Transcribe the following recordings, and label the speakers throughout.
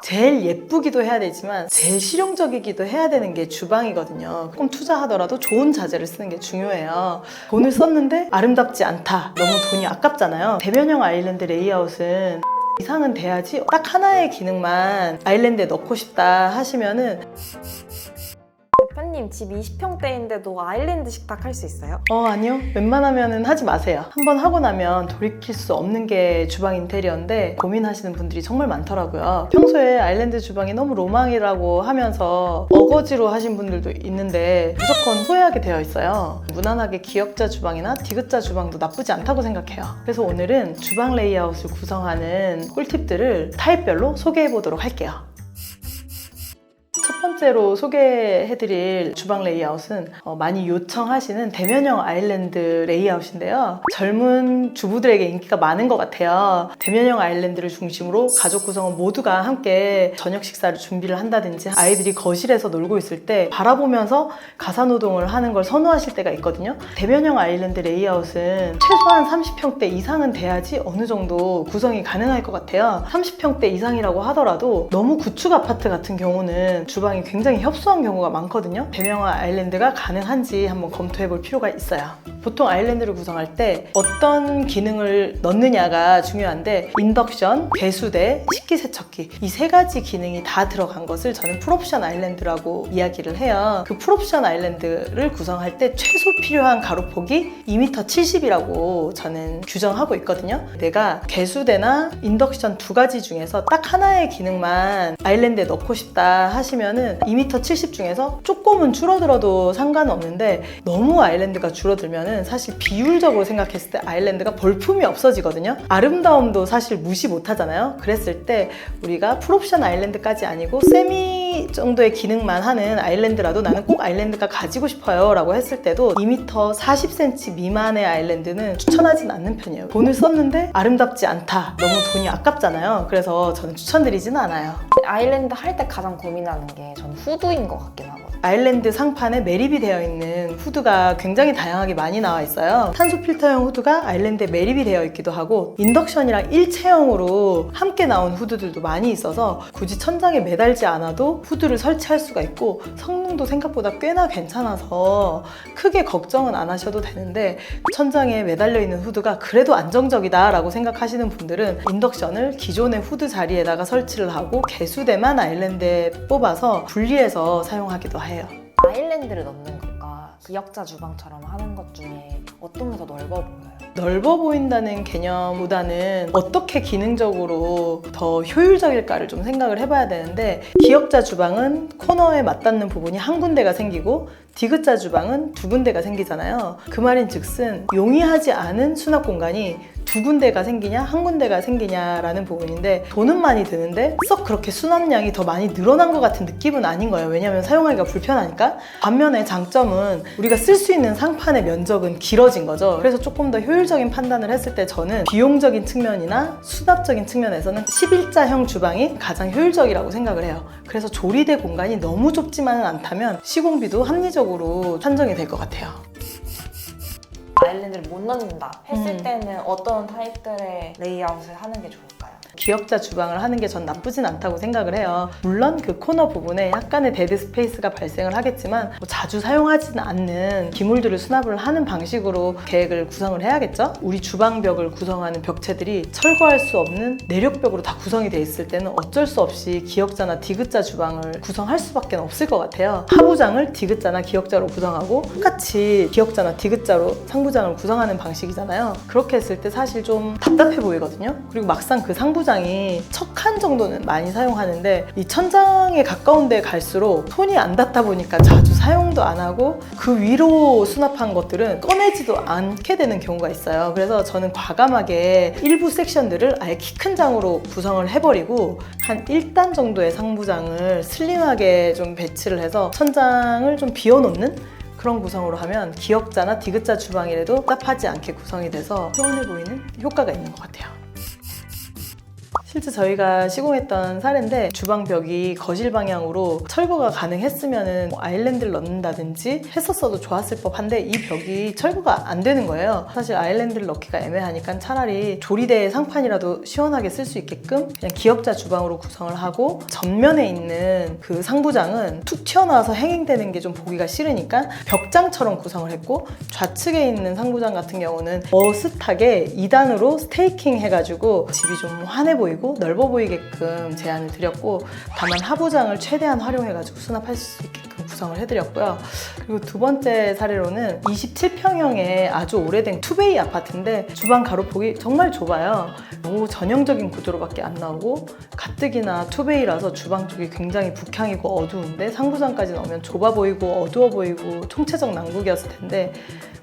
Speaker 1: 제일 예쁘기도 해야 되지만 제일 실용적이기도 해야 되는 게 주방이거든요. 조금 투자하더라도 좋은 자재를 쓰는 게 중요해요. 돈을 썼는데 아름답지 않다. 너무 돈이 아깝잖아요. 대면형 아일랜드 레이아웃은 이상은 돼야지 딱 하나의 기능만 아일랜드에 넣고 싶다 하시면은
Speaker 2: 대표님 집 20평대인데도 아일랜드 식탁 할 수 있어요?
Speaker 1: 아니요. 웬만하면 하지 마세요. 한번 하고 나면 돌이킬 수 없는 게 주방 인테리어인데 고민하시는 분들이 정말 많더라고요. 평소에 아일랜드 주방이 너무 로망이라고 하면서 어거지로 하신 분들도 있는데 무조건 후회하게 되어 있어요. 무난하게 기역자 주방이나 디귿자 주방도 나쁘지 않다고 생각해요. 그래서 오늘은 주방 레이아웃을 구성하는 꿀팁들을 타입별로 소개해 보도록 할게요. 첫 번째로 소개해드릴 주방 레이아웃은 많이 요청하시는 대면형 아일랜드 레이아웃인데요. 젊은 주부들에게 인기가 많은 것 같아요. 대면형 아일랜드를 중심으로 가족 구성원 모두가 함께 저녁 식사를 준비를 한다든지 아이들이 거실에서 놀고 있을 때 바라보면서 가사노동을 하는 걸 선호하실 때가 있거든요. 대면형 아일랜드 레이아웃은 최소한 30평대 이상은 돼야지 어느 정도 구성이 가능할 것 같아요. 30평대 이상이라고 하더라도 너무 구축 아파트 같은 경우는 주방이 굉장히 협소한 경우가 많거든요. 대면형 아일랜드가 가능한지 한번 검토해 볼 필요가 있어요. 보통 아일랜드를 구성할 때 어떤 기능을 넣느냐가 중요한데 인덕션, 배수대, 식기세척기 이 세 가지 기능이 다 들어간 것을 저는 풀옵션 아일랜드라고 이야기를 해요. 그 풀옵션 아일랜드를 구성할 때 최소 필요한 가로폭이 2m 70이라고 저는 규정하고 있거든요. 내가 배수대나 인덕션 두 가지 중에서 딱 하나의 기능만 아일랜드에 넣고 싶다 하시면은 2m 70 중에서 조금은 줄어들어도 상관없는데 너무 아일랜드가 줄어들면은 사실 비율적으로 생각했을 때 아일랜드가 볼품이 없어지거든요. 아름다움도 사실 무시 못하잖아요. 그랬을 때 우리가 풀옵션 아일랜드까지 아니고 세미 정도의 기능만 하는 아일랜드라도 나는 꼭 아일랜드가 가지고 싶어요 라고 했을 때도 2m 40cm 미만의 아일랜드는 추천하진 않는 편이에요. 돈을 썼는데 아름답지 않다. 너무 돈이 아깝잖아요. 그래서 저는 추천드리지는 않아요.
Speaker 2: 아일랜드 할 때 가장 고민하는 게 전 후드인 것 같긴 하거든요.
Speaker 1: 아일랜드 상판에 매립이 되어 있는 후드가 굉장히 다양하게 많이 나와 있어요. 탄소 필터형 후드가 아일랜드에 매립이 되어 있기도 하고 인덕션이랑 일체형으로 함께 나온 후드들도 많이 있어서 굳이 천장에 매달지 않아도 후드를 설치할 수가 있고 성능도 생각보다 꽤나 괜찮아서 크게 걱정은 안 하셔도 되는데 천장에 매달려 있는 후드가 그래도 안정적이다 라고 생각하시는 분들은 인덕션을 기존의 후드 자리에다가 설치를 하고 개수대만 아일랜드에 뽑아서 분리해서 사용하기도 해요.
Speaker 2: 아일랜드를 넣는 것과 기역자 주방처럼 하는 것 중에 어떤 게 더 넓어 보여요?
Speaker 1: 넓어 보인다는 개념보다는 어떻게 기능적으로 더 효율적일까를 좀 생각을 해봐야 되는데 기역자 주방은 코너에 맞닿는 부분이 한 군데가 생기고 디귿자 주방은 두 군데가 생기잖아요. 그 말인 즉슨 용이하지 않은 수납 공간이 두 군데가 생기냐 한 군데가 생기냐라는 부분인데 돈은 많이 드는데 썩 그렇게 수납량이 더 많이 늘어난 것 같은 느낌은 아닌 거예요. 왜냐하면 사용하기가 불편하니까. 반면에 장점은 우리가 쓸 수 있는 상판의 면적은 길어진 거죠. 그래서 조금 더 효율적인 판단을 했을 때 저는 비용적인 측면이나 수납적인 측면에서는 11자형 주방이 가장 효율적이라고 생각을 해요. 그래서 조리대 공간이 너무 좁지만은 않다면 시공비도 합리적으로 산정이 될 것 같아요.
Speaker 2: 아일랜드를 못 넣는다 했을 때는 어떤 타입들의 레이아웃을 하는 게 좋을까요?
Speaker 1: 기역자 주방을 하는 게 전 나쁘진 않다고 생각을 해요. 물론 그 코너 부분에 약간의 데드 스페이스가 발생을 하겠지만 자주 사용하지는 않는 기물들을 수납을 하는 방식으로 계획을 구성을 해야겠죠? 우리 주방벽을 구성하는 벽체들이 철거할 수 없는 내력벽으로 다 구성이 돼 있을 때는 어쩔 수 없이 기역자나 디귿자 주방을 구성할 수밖에 없을 것 같아요. 하부장을 디귿자나 기역자로 구성하고 똑같이 기역자나 디귿자로 상부장을 구성하는 방식이잖아요. 그렇게 했을 때 사실 좀 답답해 보이거든요. 그리고 막상 그 상부장이 척한 정도는 많이 사용하는데 이 천장에 가까운 데 갈수록 손이 안 닿다 보니까 자주 사용도 안 하고 그 위로 수납한 것들은 꺼내지도 않게 되는 경우가 있어요. 그래서 저는 과감하게 일부 섹션들을 아예 키 큰 장으로 구성을 해버리고 한 1단 정도의 상부장을 슬림하게 좀 배치를 해서 천장을 좀 비워놓는 그런 구성으로 하면 기역자나 디귿자 주방이라도 답답하지 않게 구성이 돼서 시원해 보이는 효과가 있는 것 같아요. 실제 저희가 시공했던 사례인데 주방 벽이 거실 방향으로 철거가 가능했으면 아일랜드를 넣는다든지 했었어도 좋았을 법한데 이 벽이 철거가 안 되는 거예요. 사실 아일랜드를 넣기가 애매하니까 차라리 조리대 상판이라도 시원하게 쓸 수 있게끔 그냥 기역자 주방으로 구성을 하고 전면에 있는 그 상부장은 툭 튀어나와서 행행되는 게 좀 보기가 싫으니까 벽장처럼 구성을 했고 좌측에 있는 상부장 같은 경우는 어슷하게 2단으로 스테이킹 해가지고 집이 좀 환해 보이고 넓어 보이게끔 제안을 드렸고 다만 하부장을 최대한 활용해가지고 수납할 수 있게끔 구성을 해드렸고요. 그리고 두 번째 사례로는 27평형의 아주 오래된 투베이 아파트인데 주방 가로폭이 정말 좁아요. 너무 전형적인 구조로밖에 안 나오고 가뜩이나 투베이라서 주방 쪽이 굉장히 북향이고 어두운데 상부장까지 넣으면 좁아 보이고 어두워 보이고 총체적 난국이었을 텐데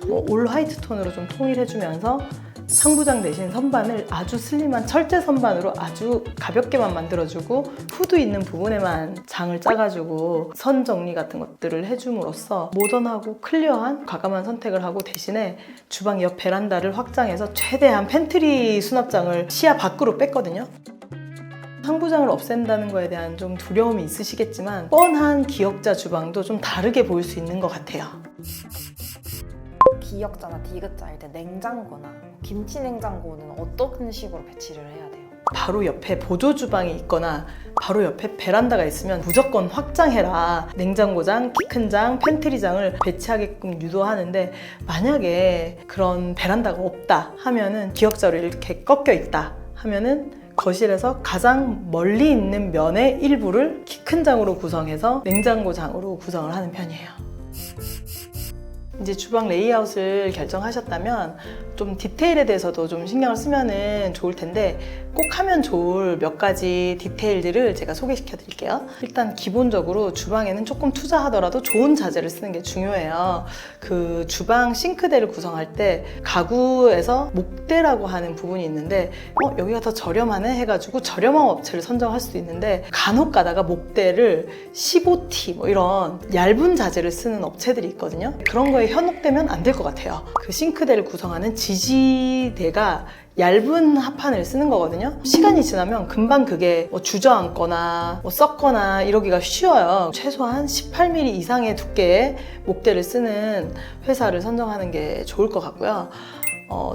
Speaker 1: 올 화이트 톤으로 좀 통일해주면서 상부장 대신 선반을 아주 슬림한 철제 선반으로 아주 가볍게만 만들어주고 후드 있는 부분에만 장을 짜가지고 선 정리 같은 것들을 해줌으로써 모던하고 클리어한 과감한 선택을 하고 대신에 주방 옆 베란다를 확장해서 최대한 팬트리 수납장을 시야 밖으로 뺐거든요. 상부장을 없앤다는 거에 대한 좀 두려움이 있으시겠지만 뻔한 기역자 주방도 좀 다르게 보일 수 있는 것 같아요.
Speaker 2: 기역자나 디귿자일 때 냉장고나 김치 냉장고는 어떤 식으로 배치를 해야 돼요?
Speaker 1: 바로 옆에 보조 주방이 있거나 바로 옆에 베란다가 있으면 무조건 확장해라. 냉장고장, 키 큰 장, 팬트리장을 배치하게끔 유도하는데 만약에 그런 베란다가 없다 하면은 기역자로 이렇게 꺾여 있다 하면은 거실에서 가장 멀리 있는 면의 일부를 키 큰 장으로 구성해서 냉장고장으로 구성을 하는 편이에요. 이제 주방 레이아웃을 결정하셨다면 좀 디테일에 대해서도 좀 신경을 쓰면 좋을 텐데 꼭 하면 좋을 몇 가지 디테일들을 제가 소개시켜 드릴게요. 일단 기본적으로 주방에는 조금 투자하더라도 좋은 자재를 쓰는 게 중요해요. 그 주방 싱크대를 구성할 때 가구에서 목대라고 하는 부분이 있는데 여기가 더 저렴하네 해가지고 저렴한 업체를 선정할 수도 있는데 간혹 가다가 목대를 15T 뭐 이런 얇은 자재를 쓰는 업체들이 있거든요. 그런 거에 현혹되면 안 될 것 같아요. 그 싱크대를 구성하는 지지대가 얇은 합판을 쓰는 거거든요. 시간이 지나면 금방 그게 주저앉거나 썩거나 이러기가 쉬워요. 최소한 18mm 이상의 두께의 목대를 쓰는 회사를 선정하는 게 좋을 것 같고요.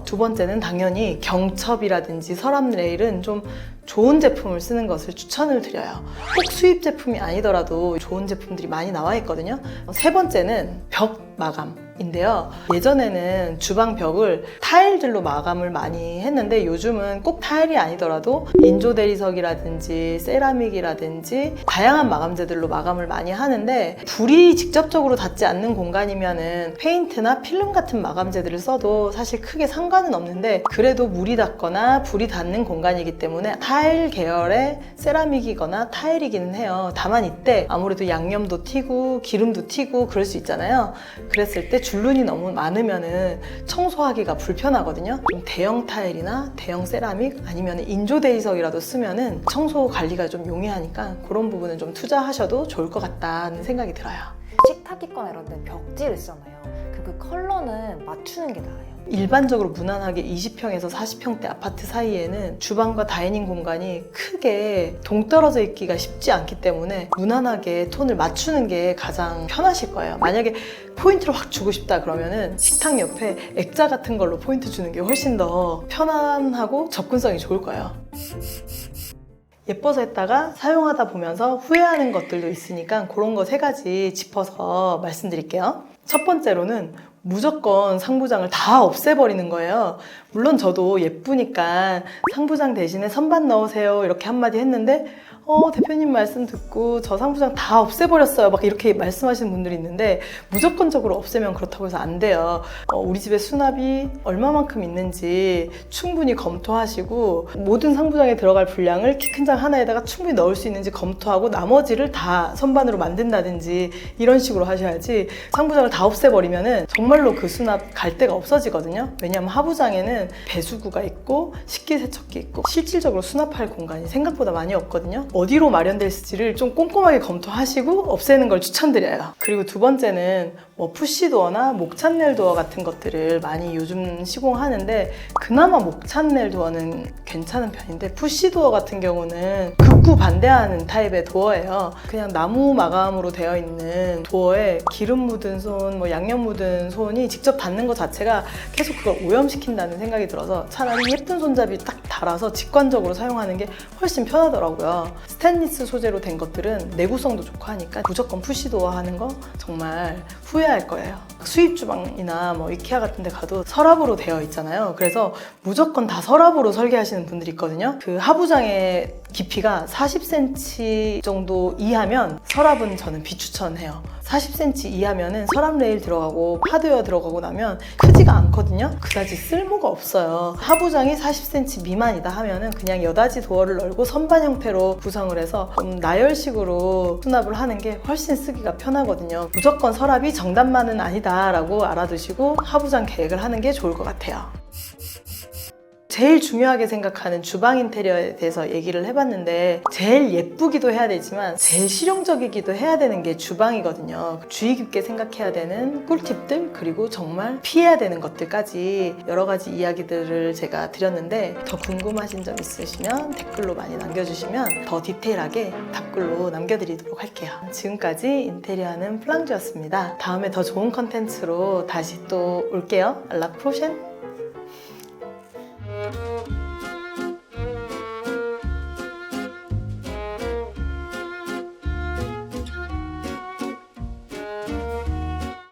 Speaker 1: 두 번째는 당연히 경첩이라든지 서랍 레일은 좀 좋은 제품을 쓰는 것을 추천을 드려요. 꼭 수입 제품이 아니더라도 좋은 제품들이 많이 나와 있거든요. 세 번째는 벽 마감인데요. 예전에는 주방 벽을 타일들로 마감을 많이 했는데 요즘은 꼭 타일이 아니더라도 인조 대리석이라든지 세라믹이라든지 다양한 마감재들로 마감을 많이 하는데 불이 직접적으로 닿지 않는 공간이면은 페인트나 필름 같은 마감재들을 써도 사실 크게 상관은 없는데 그래도 물이 닿거나 불이 닿는 공간이기 때문에 타일 계열의 세라믹이거나 타일이기는 해요. 다만 이때 아무래도 양념도 튀고 기름도 튀고 그럴 수 있잖아요. 그랬을 때 줄눈이 너무 많으면은 청소하기가 불편하거든요. 좀 대형 타일이나 대형 세라믹 아니면 인조 대리석이라도 쓰면은 청소 관리가 좀 용이하니까 그런 부분은 좀 투자하셔도 좋을 것 같다는 생각이 들어요.
Speaker 2: 식탁이거나 이런 데 벽지를 쓰잖아요. 그 컬러는 맞추는 게 나아요.
Speaker 1: 일반적으로 무난하게 20평에서 40평대 아파트 사이에는 주방과 다이닝 공간이 크게 동떨어져 있기가 쉽지 않기 때문에 무난하게 톤을 맞추는 게 가장 편하실 거예요. 만약에 포인트를 확 주고 싶다 그러면은 식탁 옆에 액자 같은 걸로 포인트 주는 게 훨씬 더 편안하고 접근성이 좋을 거예요. 예뻐서 했다가 사용하다 보면서 후회하는 것들도 있으니까 그런 거 세 가지 짚어서 말씀드릴게요. 첫 번째로는 무조건 상부장을 다 없애버리는 거예요. 물론 저도 예쁘니까 상부장 대신에 선반 넣으세요 이렇게 한마디 했는데 대표님 말씀 듣고 저 상부장 다 없애버렸어요 막 이렇게 말씀하시는 분들이 있는데 무조건적으로 없애면 그렇다고 해서 안 돼요. 우리 집에 수납이 얼마만큼 있는지 충분히 검토하시고 모든 상부장에 들어갈 분량을 키 큰 장 하나에다가 충분히 넣을 수 있는지 검토하고 나머지를 다 선반으로 만든다든지 이런 식으로 하셔야지 상부장을 다 없애버리면은 정말로 그 수납 갈 데가 없어지거든요. 왜냐하면 하부장에는 배수구가 있고 식기세척기 있고 실질적으로 수납할 공간이 생각보다 많이 없거든요. 어디로 마련됐을지를 좀 꼼꼼하게 검토하시고 없애는 걸 추천드려요. 그리고 두 번째는 뭐 푸시도어나 목찬넬 도어 같은 것들을 많이 요즘 시공하는데 그나마 목찬넬 도어는 괜찮은 편인데 푸시도어 같은 경우는 극구 반대하는 타입의 도어예요. 그냥 나무 마감으로 되어 있는 도어에 기름 묻은 손, 뭐 양념 묻은 손이 직접 닿는 것 자체가 계속 그걸 오염시킨다는 생각이 들어서 차라리 예쁜 손잡이 딱 달아서 직관적으로 사용하는 게 훨씬 편하더라고요. 스테인리스 소재로 된 것들은 내구성도 좋고 하니까 무조건 푸시도어 하는 거 정말 후회할 거예요. 수입 주방이나 뭐 이케아 같은 데 가도 서랍으로 되어 있잖아요. 그래서 무조건 다 서랍으로 설계하시는 분들이 있거든요. 그 하부장의 깊이가 40cm 정도 이하면 서랍은 저는 비추천해요. 40cm 이하면은 서랍 레일 들어가고 하드웨어 들어가고 나면 크지가 않거든요. 그다지 쓸모가 없어요. 하부장이 40cm 미만이다 하면은 그냥 여닫이 도어를 널고 선반 형태로 구성을 해서 좀 나열식으로 수납을 하는 게 훨씬 쓰기가 편하거든요. 무조건 서랍이 정답만은 아니다라고 알아두시고 하부장 계획을 하는 게 좋을 것 같아요. 제일 중요하게 생각하는 주방 인테리어에 대해서 얘기를 해봤는데 제일 예쁘기도 해야 되지만 제일 실용적이기도 해야 되는 게 주방이거든요. 주의 깊게 생각해야 되는 꿀팁들 그리고 정말 피해야 되는 것들까지 여러 가지 이야기들을 제가 드렸는데 더 궁금하신 점 있으시면 댓글로 많이 남겨주시면 더 디테일하게 답글로 남겨드리도록 할게요. 지금까지 인테리어하는 플랑주였습니다. 다음에 더 좋은 컨텐츠로 다시 또 올게요. 알라 프로셴.